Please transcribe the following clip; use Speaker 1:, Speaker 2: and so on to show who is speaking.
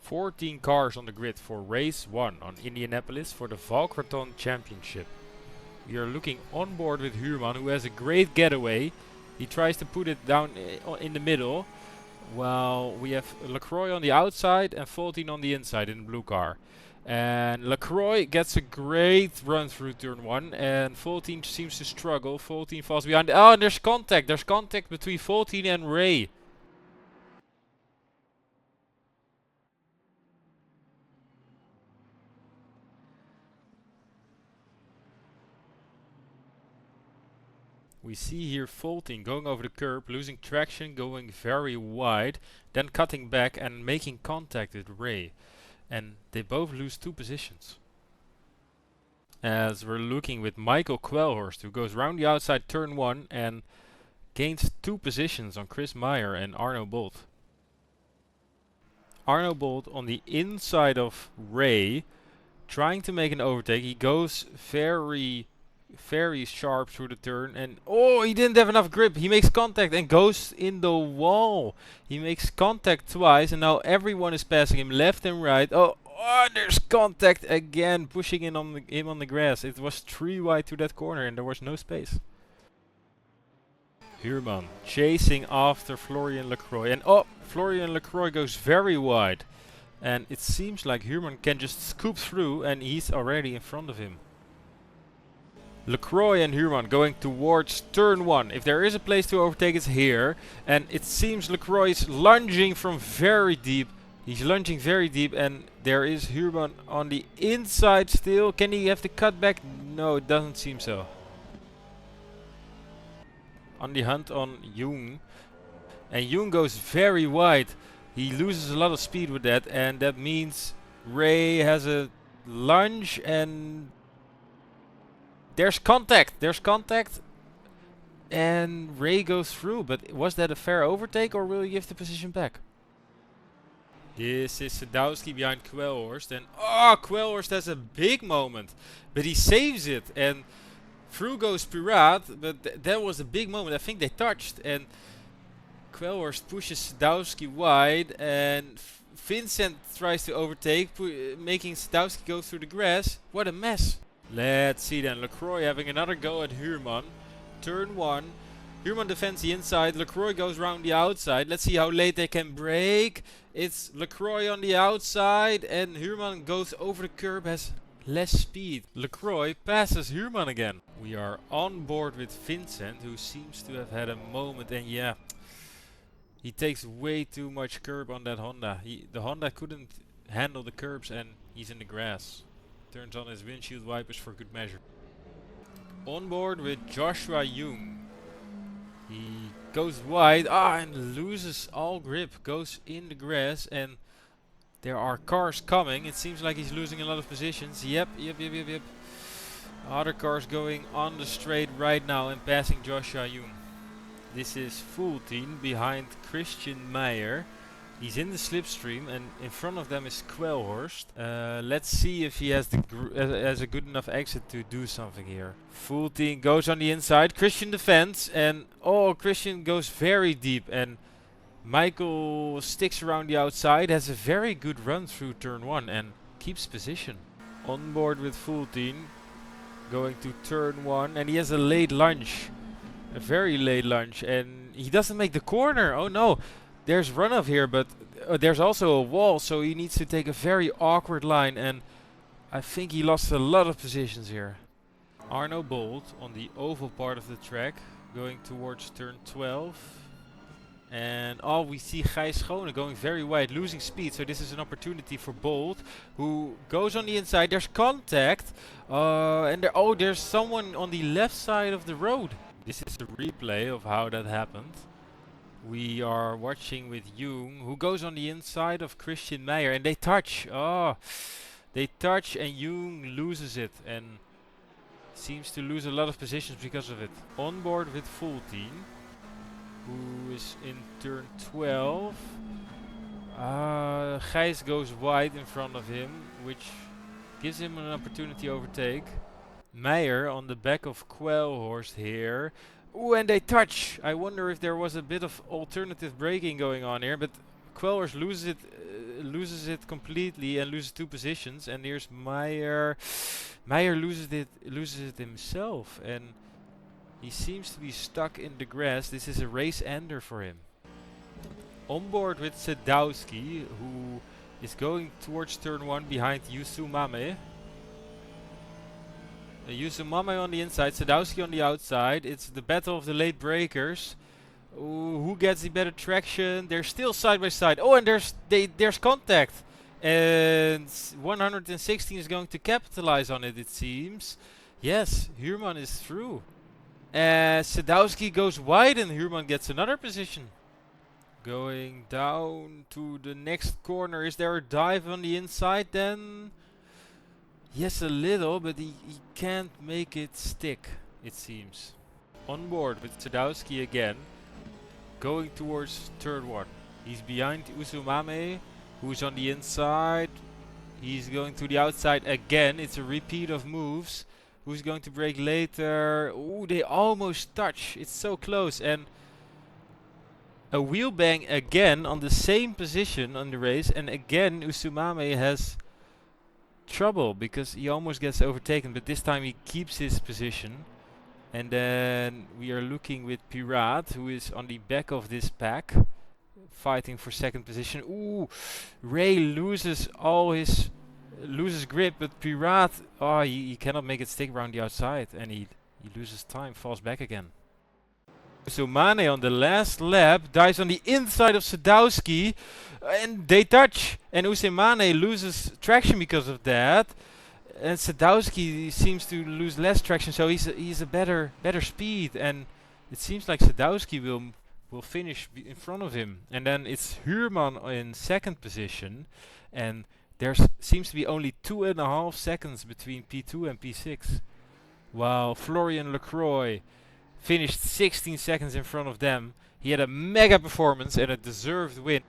Speaker 1: 14 cars on the grid for race 1 on Indianapolis for the Valkrathon Championship. We are looking on board with Huurman, who has a great getaway. He tries to put it down in the middle, while we have Lacroix on the outside and 14 on the inside in the blue car. And Lacroix gets a great run through turn 1, and 14 seems to struggle. 14 falls behind. Oh, and there's contact. There's contact between 14 and Ray. We see here 14 going over the curb, losing traction, going very wide, then cutting back and making contact with Ray. And they both lose 2 positions. As we're looking with Michael Quellhorst, who goes round the outside turn 1 and gains 2 positions on Chris Meyer and Arno Bolt. Arno Bolt on the inside of Ray, trying to make an overtake. He goes very sharp through the turn, and oh, he didn't have enough grip. He makes contact and goes in the wall. He makes contact twice, and now everyone is passing him left and right. Oh, there's contact again, pushing in on him on the grass. It was 3 wide to that corner, and there was no space. Huurman chasing after Florian Lacroix, and oh, Florian Lacroix goes very wide, and it seems like Huurman can just scoop through, and he's already in front of him. Lacroix and Huurman going towards turn 1. If there is a place to overtake, it's here. And it seems Lacroix is lunging from very deep. He's lunging very deep, and there is Huurman on the inside still. Can he have the cutback? No, it doesn't seem so. On the hunt on Jung. And Jung goes very wide. He loses a lot of speed with that, and that means Ray has a lunge, and there's contact, and Ray goes through, but was that a fair overtake, or will he give the position back? This is Sadowski behind Quellhorst, and oh, Quellhorst has a big moment, but he saves it, and through goes Pirat, but that was a big moment. I think they touched, and Quellhorst pushes Sadowski wide, and Vincent tries to overtake, making Sadowski go through the grass. What a mess. Let's see then, Lacroix having another go at Huurman. Turn 1. Huurman defends the inside, Lacroix goes round the outside. Let's see how late they can brake. It's Lacroix on the outside, and Huurman goes over the curb, has less speed. Lacroix passes Huurman again. We are on board with Vincent, who seems to have had a moment, and yeah, he takes way too much curb on that Honda. The Honda couldn't handle the curbs, and he's in the grass. Turns on his windshield wipers for good measure. On board with Joshua Jung. He goes wide, and loses all grip. Goes in the grass, and there are cars coming. It seems like he's losing a lot of positions. Yep. Other cars going on the straight right now and passing Joshua Jung. This is Fultin behind Christian Meyer. He's in the slipstream, and in front of them is Quellhorst. Let's see if he has a good enough exit to do something here. Fultin goes on the inside. Christian defends, and oh, Christian goes very deep, and Michael sticks around the outside, has a very good run through turn 1 and keeps position. On board with Fultin, going to turn 1, and he has a late lunge. A very late lunge, and he doesn't make the corner. Oh no. There's runoff here, but there's also a wall, so he needs to take a very awkward line, and I think he lost a lot of positions here. Arno Bolt on the oval part of the track, going towards turn 12. And we see Gijs Schone going very wide, losing speed, so this is an opportunity for Bolt, who goes on the inside. There's contact, and there's someone on the left side of the road. This is a replay of how that happened. We are watching with Jung, who goes on the inside of Christian Meyer, and they touch. They touch, and Jung loses it, and seems to lose a lot of positions because of it. On board with Fultin, who is in turn 12. Gijs goes wide in front of him, which gives him an opportunity to overtake. Meyer on the back of Quellhorst here. Ooh, and they touch. I wonder if there was a bit of alternative braking going on here, but Quellhorst loses it loses it completely and loses 2 positions. And here's Meyer. Meyer loses it himself, and he seems to be stuck in the grass. This is a race ender for him. On board with Sadowski, who is going towards turn 1 behind Yusumame. Yusumame on the inside, Sadowski on the outside. It's the battle of the late breakers. Ooh, who gets the better traction? They're still side by side. Oh, and there's contact. And 116 is going to capitalize on it, it seems. Yes, Huurman is through. Sadowski goes wide and Huurman gets another position. Going down to the next corner. Is there a dive on the inside then? Yes, a little, but he can't make it stick, it seems. On board with Sadowski again. Going towards turn 1. He's behind Usumame, who's on the inside. He's going to the outside again. It's a repeat of moves. Who's going to break later? Ooh, they almost touch. It's so close. And a wheel bang again on the same position on the race. And again, Usumame has trouble because he almost gets overtaken. But this time he keeps his position. And then we are looking with Pirat, who is on the back of this pack, fighting for second position. Ooh, Ray loses grip, but Pirat, he cannot make it stick around the outside, and he loses time, falls back again. So Mane on the last lap dives on the inside of Sadowski, and they touch, and Usemane loses traction because of that. And Sadowski seems to lose less traction, so he's a better speed, and it seems like Sadowski will finish in front of him. And then it's Huurman in second position, and there seems to be only 2.5 seconds between P2 and P6, while Florian Lacroix finished 16 seconds in front of them. He had a mega performance and a deserved win.